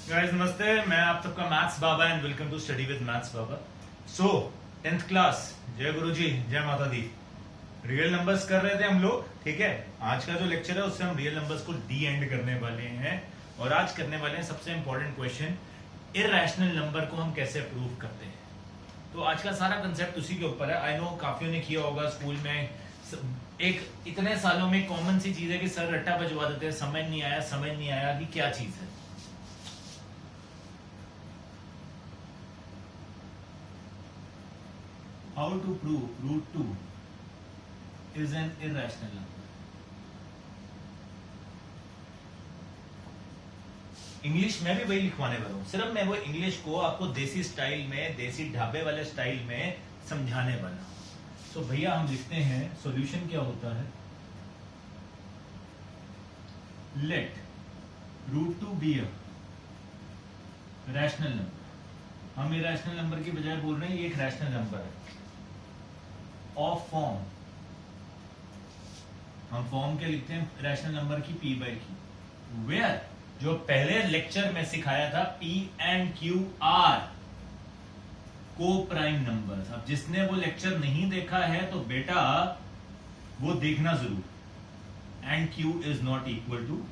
Guys नमस्ते, मैं आप सबका maths Baba and welcome to study with maths Baba. So 10th class, जय गुरु जी, जय माता दी। रियल नंबर्स कर रहे थे हम लोग, ठीक है। आज का जो लेक्चर है उससे हम रियल नंबर्स को डी एंड करने वाले हैं और आज करने वाले हैं सबसे इंपॉर्टेंट क्वेश्चन, इरैशनल नंबर को हम कैसे प्रूव करते हैं। तो आज का सारा कंसेप्ट उसी के ऊपर है। आई नो काफियों ने किया होगा स्कूल में, एक इतने सालों में कॉमन सी चीज है कि सर रट्टा बजवा देते हैं, समझ नहीं आया कि क्या चीज है। How to prove root 2 is an irrational number? English में भी वही लिखवाने वाला हूं, सिर्फ मैं वो इंग्लिश को आपको देसी स्टाइल में, देसी ढाबे वाले स्टाइल में समझाने वाला हूं। तो भैया हम लिखते हैं, सॉल्यूशन क्या होता है, let root 2 be a rational number. हम इरैशनल नंबर की बजाय बोल रहे हैं ये एक रैशनल नंबर है ऑफ फॉर्म। हम फॉर्म क्या लिखते हैं रैशनल नंबर की, पी बाई क्यू, वेयर जो पहले लेक्चर में सिखाया था p and q are coprime numbers. अब जिसने वो लेक्चर नहीं देखा है तो बेटा वो देखना जरूर। And q is not equal to,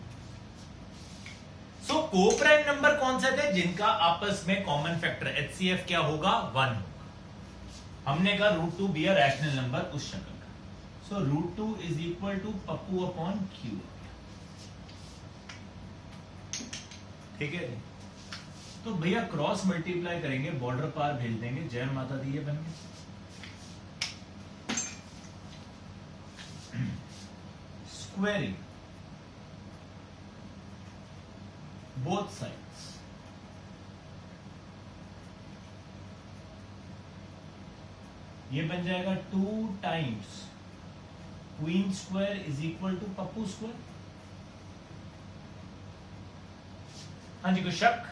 so को प्राइम नंबर कौन से थे जिनका आपस में कॉमन फैक्टर एचसीएफ क्या होगा, 1 होगा। हमने कहा root 2 be a rational number उस शक्ल का, so root 2 is equal to पप्पू अपॉन क्यू। ठीक है, तो भैया क्रॉस मल्टीप्लाई करेंगे, बॉर्डर पार भेज देंगे, जय माता दी, ये बन गया। स्क्वेयरिंग बोथ साइड्स, ये बन जाएगा 2 times q square is equal to पप्पू स्क्वायर। हाँ जी, कोई शक?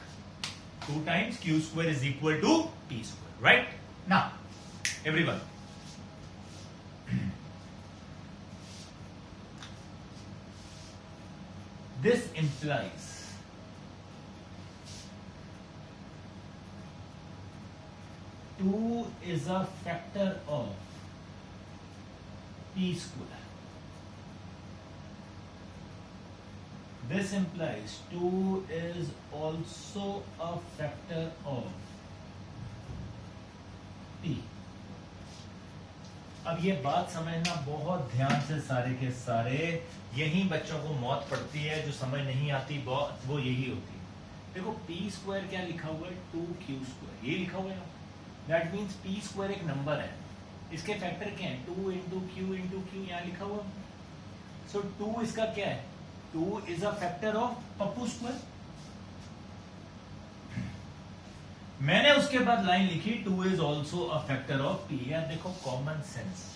2 times q square is equal to p square, right? Now everyone, this implies two is a factor of p square. This implies 2 is also a factor of p. अब ये बात समझना बहुत ध्यान से, सारे के सारे यही बच्चों को मौत पड़ती है, जो समझ नहीं आती वो यही होती है। देखो p स्क्वायर क्या लिखा हुआ है, 2q स्क्वायर, ये लिखा हुआ है। दैट मीन्स पी स्क्वायर एक नंबर है, इसके फैक्टर क्या है, 2 इंटू क्यू यहां लिखा हुआ। सो 2 इसका क्या है, 2 is a factor of Pappu square. मैंने उसके बाद लाइन लिखी 2 is also a factor of P. यार देखो कॉमन सेंस,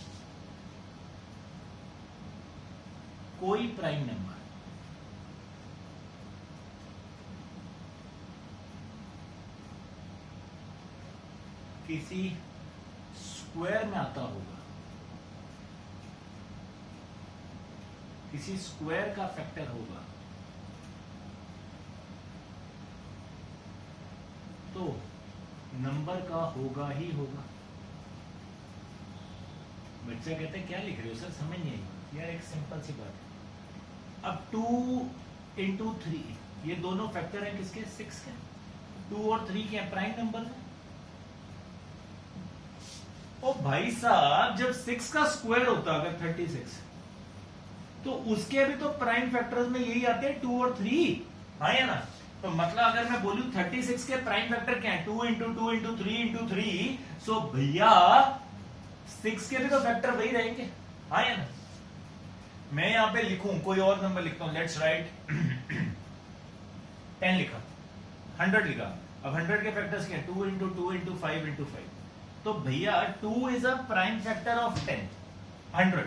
कोई प्राइम नंबर किसी स्क्वायर में आता होगा, किसी स्क्वायर का फैक्टर होगा, तो नंबर का होगा ही होगा। बच्चे कहते हैं क्या लिख रहे हो सर, समझ नहीं आई। यार एक सिंपल सी बात है, अब 2 इंटू 3, ये दोनों फैक्टर हैं किसके, 6 के। 2 और 3 के प्राइम नंबर है। ओ भाई साहब, जब 6 का स्क्वायर होता अगर 36, तो उसके भी तो प्राइम फैक्टर्स में यही आते हैं 2 और 3, हाँ या ना? तो मतलब अगर मैं बोलूं 36 के प्राइम फैक्टर क्या है, 2 इंटू 2 इंटू 3 इंटू 3, सो भैया 6 के भी तो फैक्टर वही रहेंगे, हाँ या ना? मैं यहां पे लिखूं, कोई और नंबर लिखता हूं, लेट्स राइट 10 लिखा, 100 लिखा। अब 100 के फैक्टर्स क्या है, 2 इंटू 2 इंटू 5 इंटू 5। तो भैया 2 is a prime factor of 10, 100।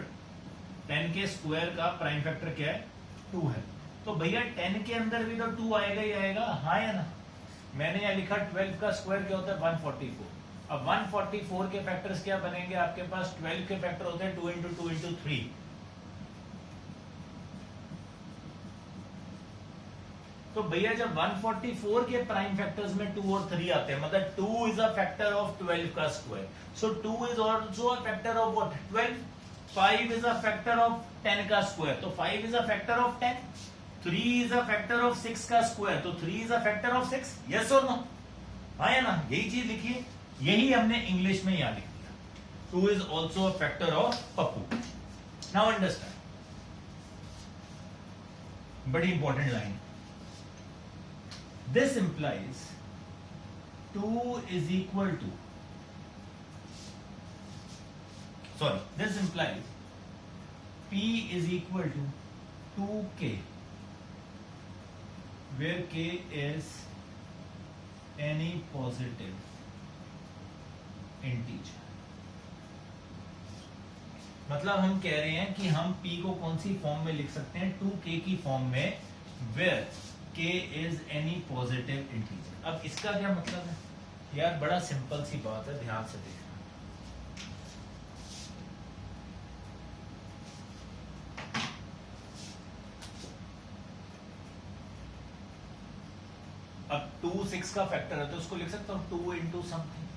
10 के स्क्वायर का प्राइम फैक्टर क्या है, 2 है। तो भैया 10 के अंदर भी तो 2 आएगा ही आएगा, हाँ या ना? मैंने यहां लिखा 12 का स्क्वायर क्या होता है, 144। अब 144 के फैक्टर्स क्या बनेंगे आपके पास, 12 के फैक्टर होते हैं 2 इंटू 2 इंटू 3। तो भैया जब 144 के प्राइम फैक्टर्स में 2 और 3 आते हैं, मतलब 2 इज अ फैक्टर ऑफ 12 का square, so 2 is also a factor of what 12, 5 is a factor of 10 का स्क्वायर, तो 5 is a factor of 10, 3 is a factor of 6 का स्क्वायर, तो 3 is a factor of 6, yes और no? हाँ या ना? यही चीज लिखिए, यही हमने इंग्लिश में यहां लिख दिया, 2 is also a factor of Pappu. Now understand, बड़ी important line, this implies 2 is equal to, sorry, this implies P is equal to 2K, where K is any positive integer। मतलब हम कह रहे हैं कि हम P को कौन सी फॉर्म में लिख सकते हैं, 2K की फॉर्म में, where K is any positive integer। अब इसका क्या मतलब है यार, बड़ा सिंपल सी बात है, ध्यान से देखना। अब 2 6 का फैक्टर है तो उसको लिख सकता हूं 2 इंटू समथिंग,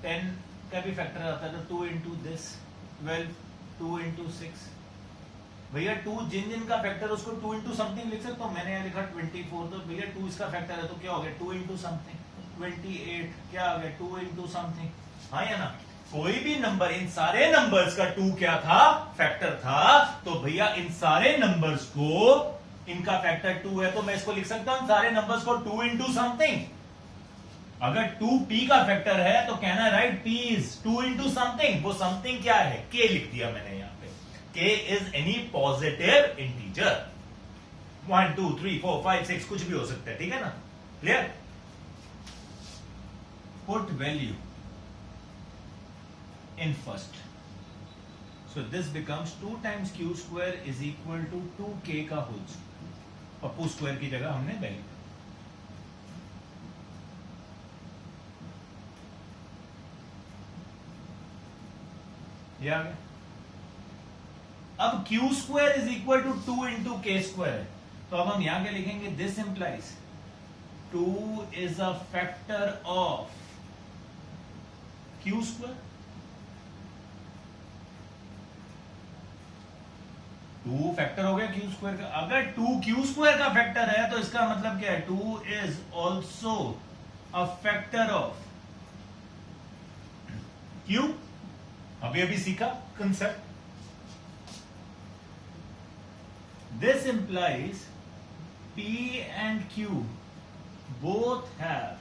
10 का भी फैक्टर आता है तो 2 इंटू दिस, 12 2 इंटू 6, भैया 2 जिन जिन का फैक्टर उसको 2 इंटू समथिंग लिख सकता हूं। मैंने यहाँ लिखा 24, तो भैया 2 इसका फैक्टर है तो क्या हो गया 2 इंटू समथिंग, 28 क्या आ गया 2 इंटू समथिंग, हाँ या ना? कोई भी नंबर, इन सारे नंबर्स का 2 क्या था, फैक्टर था, तो भैया इन सारे नंबर्स को इनका फैक्टर 2 है, तो मैं इसको लिख सकता हूं सारे नंबर्स को 2 इंटू समथिंग। अगर 2 p का फैक्टर है तो कहना right p is 2 into something, वो समथिंग क्या है, k लिख दिया मैंने यहाँ पे, k is any positive integer, 1 2 3 4 5 6 कुछ भी हो सकता है, ठीक है ना? Clear? Put value in first, so this becomes 2 times q square is equal to 2k का होल स्क्वायर, पप्पू स्क्वायर की जगह हमने वैल्यू, ये आ गया। अब q square is equal to 2 into k square है, तो अब हम यहां क्या लिखेंगे, this implies 2 is a factor of q square, 2 factor हो गया q स्क्वायर का। अगर 2 q स्क्वायर का फैक्टर है तो इसका मतलब क्या है, 2 is also a factor of q। अभी सीखा concept. This implies p and q both have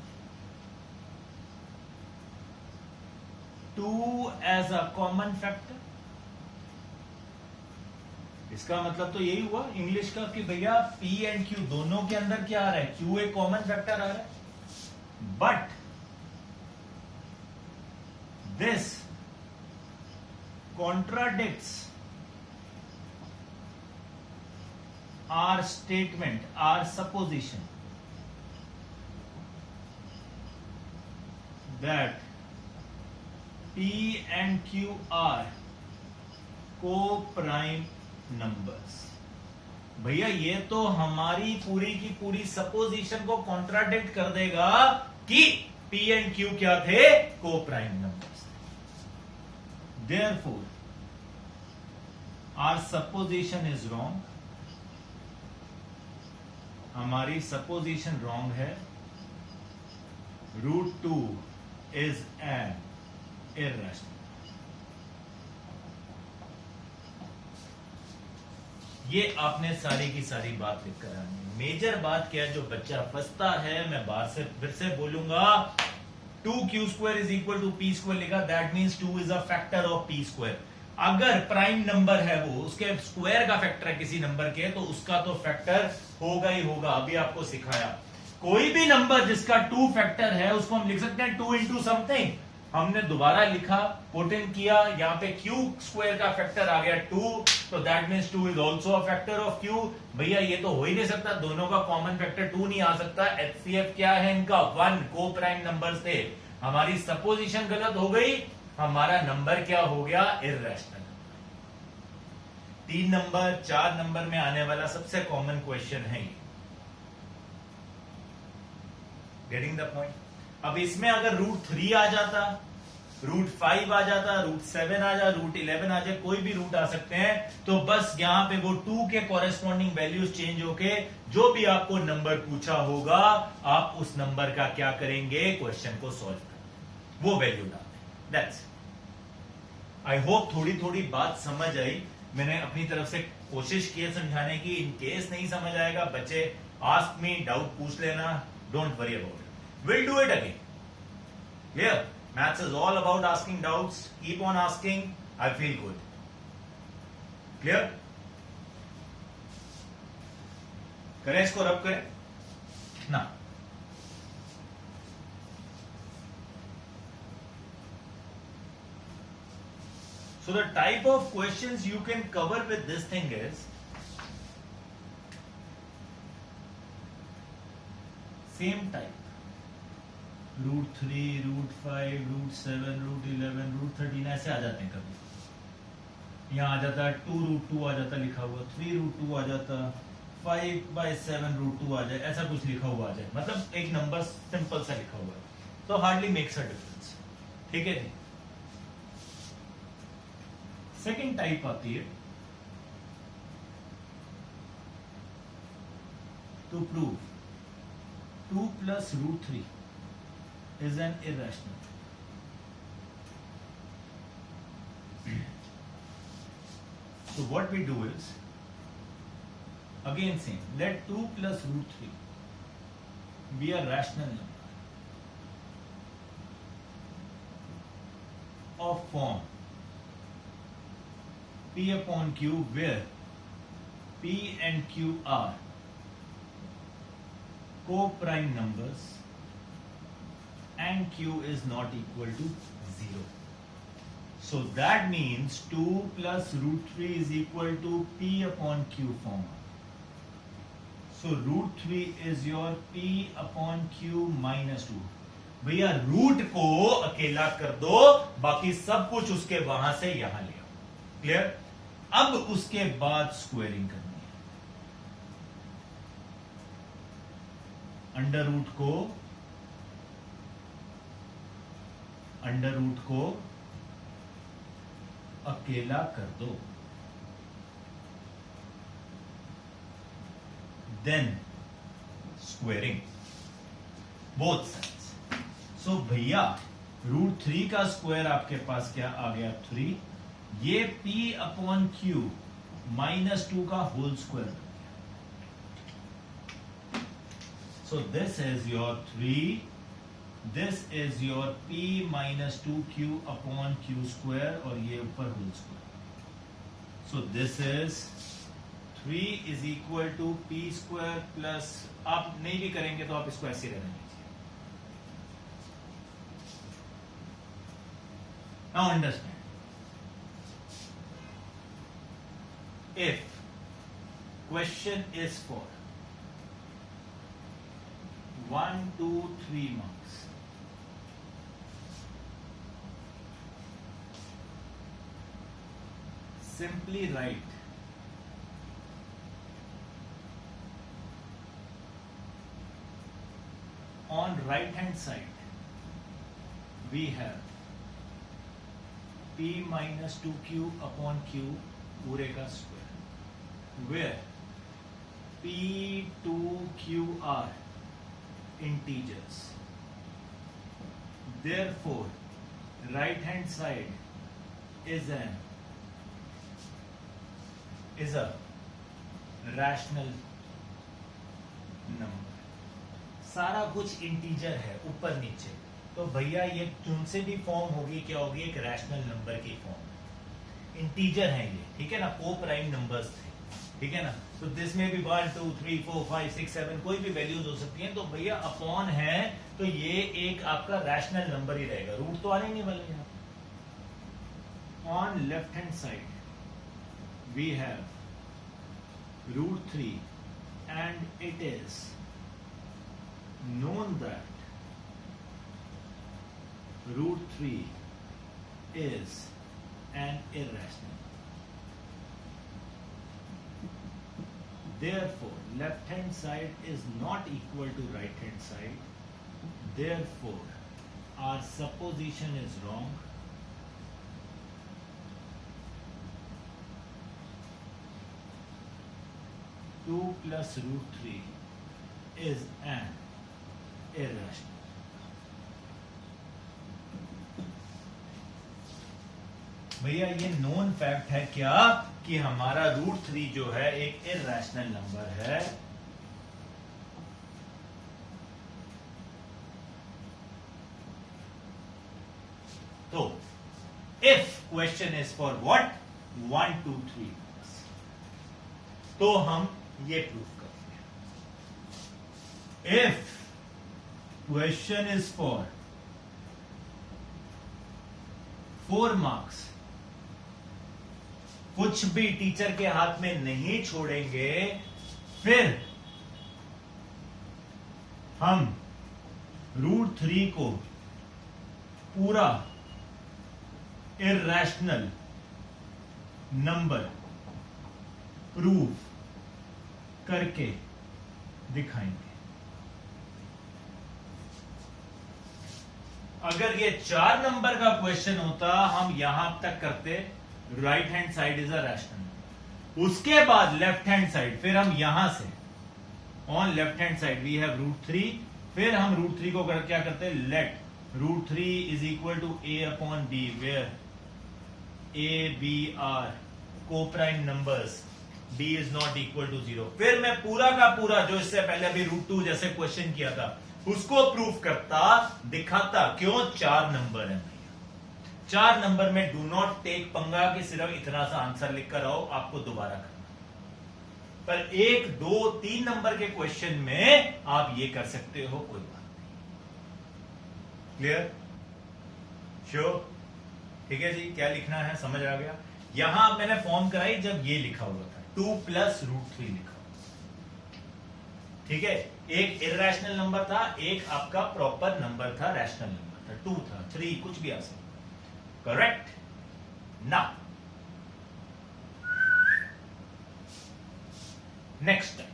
2 as a common factor। इसका मतलब तो यही हुआ इंग्लिश का कि भैया p एंड q दोनों के अंदर क्या आ रहा है, q एक कॉमन फैक्टर आ रहा है, but this contradicts our statement, our supposition that p and q are co-prime numbers। भैया ये तो हमारी पूरी की पूरी सपोजिशन को कॉन्ट्राडिक्ट कर देगा कि p एंड q क्या थे, co-prime numbers. Therefore, our supposition is wrong। हमारी सपोजिशन रॉन्ग है। √2 is an irrational। ये आपने सारी की सारी बात लिख कर आनी है। मेजर बात क्या है, जो बच्चा फंसता है, मैं बाहर से फिर से बोलूंगा, 2q square is equal to p square लिखा, that means 2 is a factor of p square. अगर प्राइम नंबर है वो, उसके स्क्वायर का फैक्टर है किसी नंबर के, तो उसका तो फैक्टर होगा ही होगा। अभी आपको सिखाया, कोई भी नंबर जिसका 2 फैक्टर है उसको हम लिख सकते हैं 2 इंटू समथिंग। हमने दोबारा लिखा, पुट इन किया, यहाँ पे q स्क्वायर का फैक्टर आ गया 2, तो that means 2 is also a factor of q। भैया ये तो हो ही नहीं सकता, दोनों का कॉमन फैक्टर 2 नहीं आ सकता। HCF क्या है इनका, 1, को प्राइम नंबर्स थे। हमारी सपोजिशन गलत हो गई, हमारा नंबर क्या हो गया, इर्रेशनल। 3 नंबर 4 नंबर में आने वाला सबसे कॉमन क्वेश्चन है ये। Getting the point. अब इसमें अगर रूट 3 आ जाता, रूट 5 आ जाता, रूट 7 आ जाए, रूट 11 आ जाए, कोई भी रूट आ सकते हैं, तो बस यहां पे वो 2 के कॉरेस्पॉन्डिंग वैल्यूज चेंज होके जो भी आपको नंबर पूछा होगा आप उस नंबर का क्या करेंगे, क्वेश्चन को सॉल्व करेंगे, वो वैल्यू डालें। दैट्स, आई होप थोड़ी थोड़ी बात समझ आई। मैंने अपनी तरफ से कोशिश की है समझाने की। इन केस नहीं समझ आएगा बच्चे, आस्क मी, डाउट पूछ लेना, don't worry about it, will do it again. Clear? Maths is all about asking doubts. Keep on asking. I feel good. Clear? करें इसको, रब करें ना। So the type of questions you can cover with this thing is same type. Root 3, root 5, root 7, root 11, root 13 ऐसे आ जाते हैं। कभी यहाँ आ जाता है 2 रूट 2 आ जाता लिखा हुआ, 3 रूट 2 आ जाता, 5/7 रूट 2 आ जाए, ऐसा कुछ लिखा हुआ आ जाए, मतलब एक नंबर सिंपल सा लिखा हुआ है, तो हार्डली मेक्स अ डिफरेंस। ठीक है जी। सेकेंड टाइप आती है to prove 2 + √3 is an irrational. So what we do is, again same, let 2 + √3 be a rational number of form P/Q, where P and Q are co-prime numbers and Q is not equal to 0. So that means 2 + √3 is equal to P/Q form. So √3 is your P/Q - 2. भैया root को अकेला कर दो, बाकी सब कुछ उसके वहां से यहां ले आओ। क्लियर? अब उसके बाद स्क्वायरिंग करनी है। अंडर रूट को अकेला कर दो, देन स्क्वेयरिंग बोथ साइड्स। सो भैया √3 का स्क्वायर आपके पास क्या आ गया, 3, ये P/Q - 2 का whole square. So this is your 3, this is your P - 2Q/Q square और ये ऊपर whole square. So this is 3 is equal to P square plus, आप नहीं भी करेंगे तो आप इसको ऐसे रहने दीजिए। Now understand, if question is for 1, 2, 3 marks, simply write on right hand side we have P - 2Q/Q पूरे का square, where P, 2, Q are integers. Therefore right hand side is a rational number. सारा कुछ integer है ऊपर नीचे, तो भैया ये तुमसे भी फॉर्म होगी, क्या होगी, एक रैशनल नंबर की फॉर्म। इंटीजर है ये, ठीक है ना, को प्राइम नंबर्स थे, ठीक है ना। तो दिस में भी 1, 2, 3, 4, 5, 6, 7 कोई भी वैल्यूज हो सकती हैं। तो भैया अपॉन है तो ये एक आपका रैशनल नंबर ही रहेगा, रूट तो आने नहीं वाले यहाँ। On left hand side we have √3 and it is known that √3 is an irrational. Therefore left hand side is not equal to right hand side, Therefore, our supposition is wrong. Two plus root 3 is an irrational. भैया ये known fact है क्या कि हमारा root 3 जो है एक irrational number है. तो if question is for what 1 2 3 तो हम ये प्रूफ करेंगे. If question is for 4 marks, कुछ भी टीचर के हाथ में नहीं छोड़ेंगे, फिर हम रूट 3 को पूरा इरैशनल नंबर प्रूव करके दिखाएंगे. अगर ये 4 नंबर का क्वेश्चन होता, हम यहां तक करते right hand side is a rational. उसके बाद लेफ्ट हैंड साइड, फिर हम यहां से on left hand side we have root 3, फिर हम रूट 3 को क्या करते हैं, let root 3 is equal to a upon b, where a b are coprime numbers, b is not equal to 0. फिर मैं पूरा का पूरा जो इससे पहले अभी रूट 2 जैसे क्वेश्चन किया था उसको प्रूफ करता, दिखाता. क्यों? 4 नंबर है. 4 नंबर में डू नॉट टेक पंगा कि सिर्फ इतना सा आंसर लिखकर आओ, आपको दोबारा करना. पर 1 2 3 नंबर के क्वेश्चन में आप ये कर सकते हो, कोई बात नहीं. क्लियर? श्योर? ठीक है जी. क्या लिखना है समझ आ गया. यहां मैंने फॉर्म कराई जब ये लिखा हुआ था 2 प्लस रूट 3 लिखा. ठीक है. एक इरैशनल नंबर था, एक आपका प्रॉपर नंबर था, रैशनल नंबर था. 2 था, 3 कुछ भी आ सकता. Correct. Now next time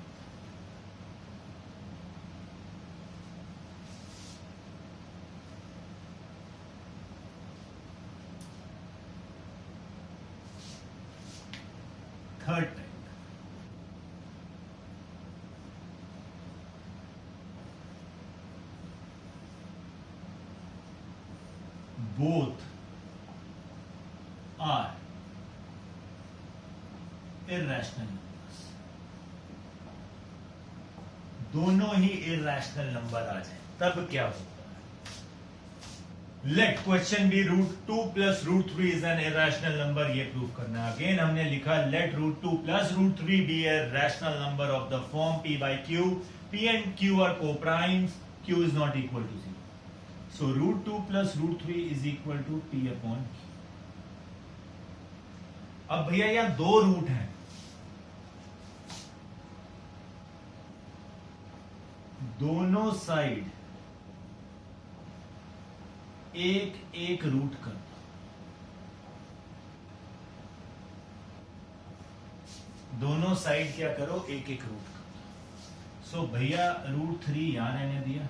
third time both are irrational numbers. दोनों ही irrational नंबर आ जाए तब क्या होता है. Let question be root 2 plus root 3 is an irrational number. ये प्रूव करना है. अगेन हमने लिखा let root 2 plus root 3 be a rational number of the form p by q. p and q are co-primes. q is not equal to 0. So root 2 plus root 3 is equal to p upon q. अब भैया यहां 2 root हैं. दोनों side एक एक root कर दो. दोनों साइड क्या करो, एक एक रूट कर दो. सो भैया रूट 3 यहां रहने दिया.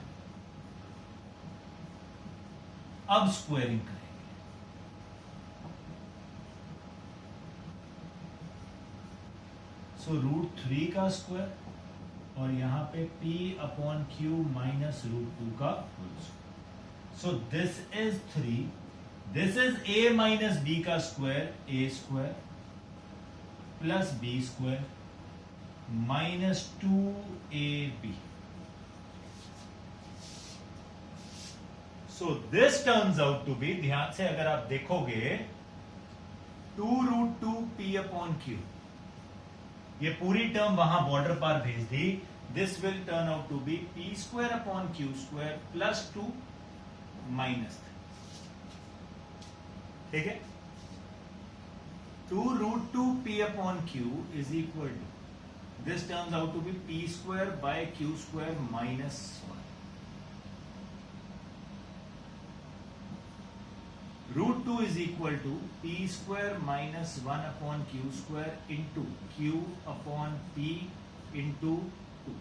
अब स्क्वायरिंग करेंगे. सो रूट 3 का स्क्वायर और यहां पे p upon q minus root 2 का whole square. So this is 3. This is a minus b का square, a square plus b square minus 2ab. So this turns out to be, ध्यान से अगर आप देखोगे 2 रूट 2 p अपॉन q, ये पूरी term वहां बॉर्डर पर भेज दी. This will turn out to be p square upon q square plus 2 minus 3. ठीक है. 2 root 2 p upon q is equal to, this turns out to be p square by q square minus 1. Root 2 is equal to p square minus 1 upon q square into q upon p into 2.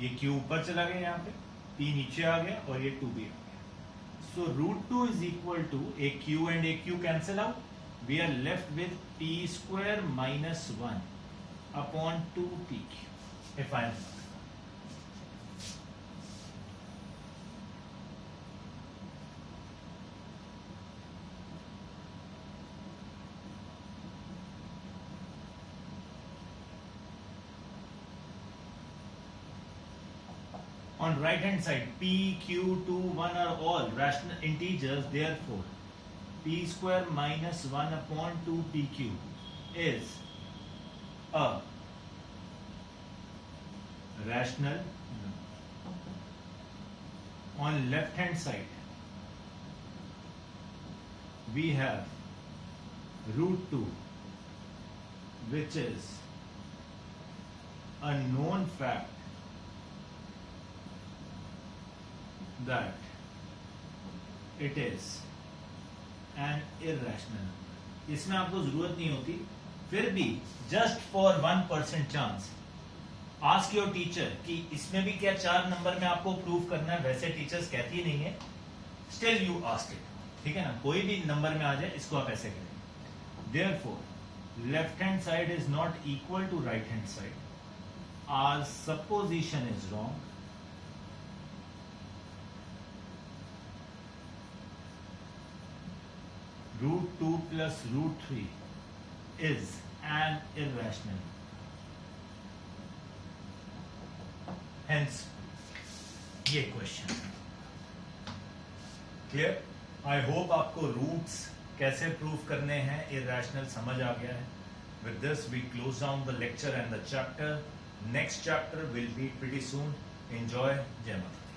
ये q ऊपर चला गया, यहाँ पे p नीचे आ गया और ये 2 भी आ गया। So √2 is equal to a q and a q cancel out, we are left with p² minus 1 upon 2pq। If I am on right hand side, p, q, 2, 1 are all rational integers, therefore p² minus 1 upon 2pq is a rational number. On left hand side we have √2, which is a known fact that it is an irrational number। इसमें आपको जरूरत नहीं होती, फिर भी just for 1% chance ask your teacher कि इसमें भी क्या 4 नंबर में आपको प्रूव करना है। वैसे टीचर्स कहती नहीं है, स्टिल यू आस्क इट, ठीक है ना। कोई भी नंबर में आ जाए इसको आप ऐसे करें। Therefore left hand side is not equal to right hand side, our supposition is wrong. √2 plus √3 is an irrational number. Hence, ये क्वेश्चन क्लियर। आई होप आपको रूट्स कैसे प्रूव करने हैं इरैशनल समझ आ गया है। With this, we close down the lecture and the chapter. Next chapter will be pretty soon. Enjoy. Jai Mata।